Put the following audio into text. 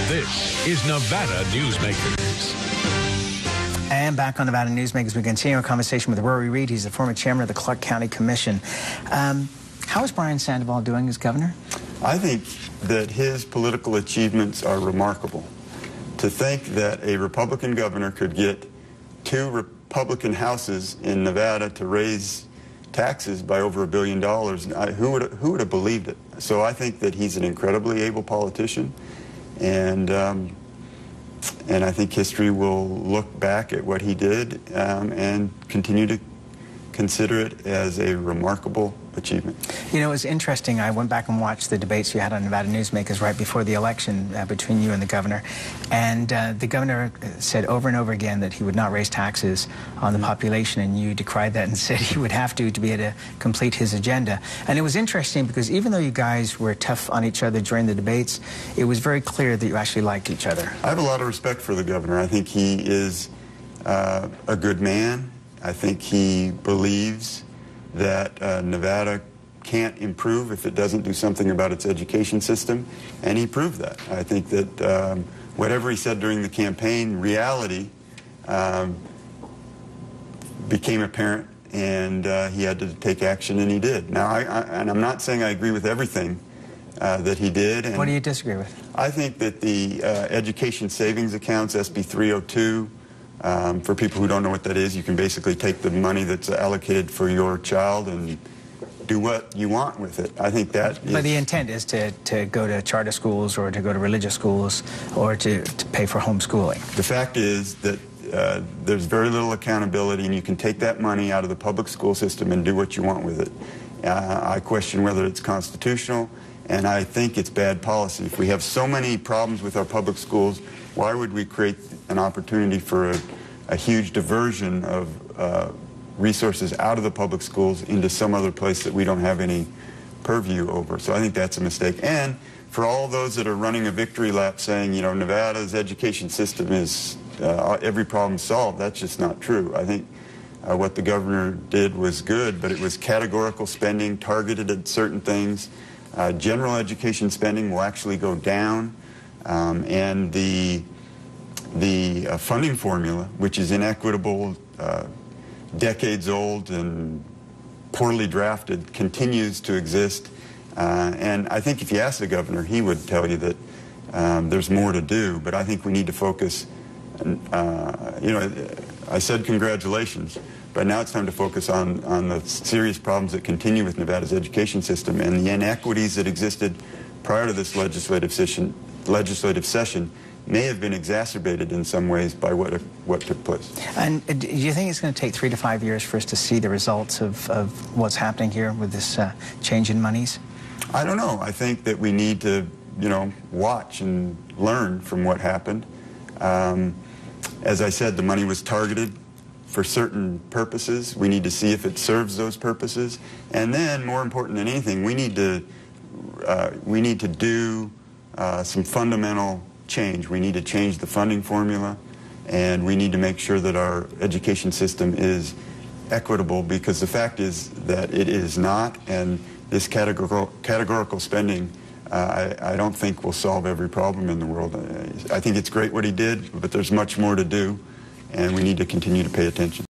This is Nevada Newsmakers. And back on Nevada Newsmakers, we continue our conversation with Rory Reid. He's the former chairman of the Clark County Commission. How is Brian Sandoval doing as governor? I think that his political achievements are remarkable. To think that a Republican governor could get 2 Republican houses in Nevada to raise taxes by over $1 billion, who would have believed it? So I think that he's an incredibly able politician, and I think history will look back at what he did and continue to consider it as a remarkable achievement. You know, it was interesting. I went back and watched the debates you had on Nevada Newsmakers right before the election between you and the governor. And the governor said over and over again that he would not raise taxes on the population, and you decried that and said he would have to be able to complete his agenda. And it was interesting because even though you guys were tough on each other during the debates, it was very clear that you actually liked each other. I have a lot of respect for the governor. I think he is a good man. I think he believes that Nevada can't improve if it doesn't do something about its education system, and he proved that. I think that whatever he said during the campaign, reality became apparent, and he had to take action, and he did. Now, and I'm not saying I agree with everything that he did. And what do you disagree with? I think that the education savings accounts, SB 302, for people who don't know what that is, you can basically take the money that's allocated for your child and do what you want with it. I think that But the intent is to go to charter schools or to go to religious schools or to pay for homeschooling. The fact is that there's very little accountability, and you can take that money out of the public school system and do what you want with it. I question whether it's constitutional, and I think it's bad policy. If we have so many problems with our public schools, why would we create an opportunity for a huge diversion of resources out of the public schools into some other place that we don't have any purview over? So I think that's a mistake. And for all those that are running a victory lap saying, you know, Nevada's education system is every problem solved, that's just not true. I think what the governor did was good, but it was categorical spending targeted at certain things. General education spending will actually go down. And the funding formula, which is inequitable, decades old, and poorly drafted, continues to exist. And I think if you ask the governor, he would tell you that there's more to do. But I think we need to focus. You know, I said congratulations, but now it's time to focus on the serious problems that continue with Nevada's education system and the inequities that existed prior to this legislative session may have been exacerbated in some ways by what took place. And do you think it's going to take 3 to 5 years for us to see the results of what's happening here with this change in monies? I don't know. I think that we need to, you know, watch and learn from what happened. As I said, the money was targeted for certain purposes. We need to see if it serves those purposes. And then, more important than anything, we need to do some fundamental change. We need to change the funding formula, and we need to make sure that our education system is equitable, because the fact is that it is not, and this categorical spending I don't think will solve every problem in the world. I think it's great what he did, but there's much more to do, and we need to continue to pay attention.